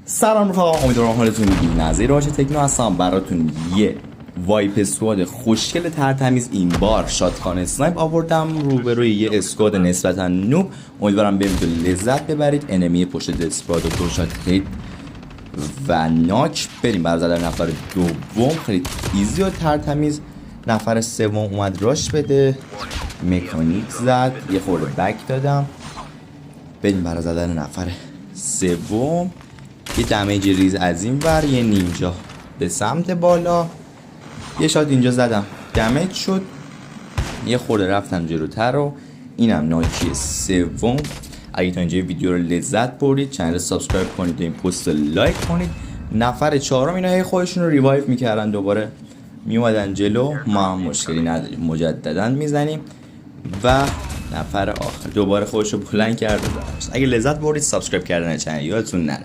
سلام رفقا، امیدوارم حالتون بی‌نظیر باشه. تکنو هستم براتون یه وایپ اسکواد خوشگل ترتمیز این بار شاتگان اسنایپ آوردم روبروی یه اسکواد نسبتا نوب. امیدوارم بریم لذت ببرید. انمی پشت دسپراد و دو شات هید و ناک. بریم بر زدن نفر دوم، خیلی ایزی و ترتمیز. نفر سوم اومد راش بده، مکانیک زد، یه خورده بک دادم. بریم برای زدن نفر سوم. یه دمیج ریز از این ور، یه نینجا به سمت بالا، یه شات اینجا زدم دمیج شد، یه خورده رفتم جلوتر و اینم ناکی سوم. اگه تا اینجا ویدیو رو لذت بردید چنل سابسکرایب کنید و این پست لایک کنید. نفر چهارم اینا هی خودشون رو ریوایو میکردن، دوباره میومدن جلو، ما هم مشکلی نداریم، مجددا میزنیم. و نفر آخر دوباره خودش رو بلند کرده. اگه لذت بردید سابسکرایب کردن چنل یادتون نره.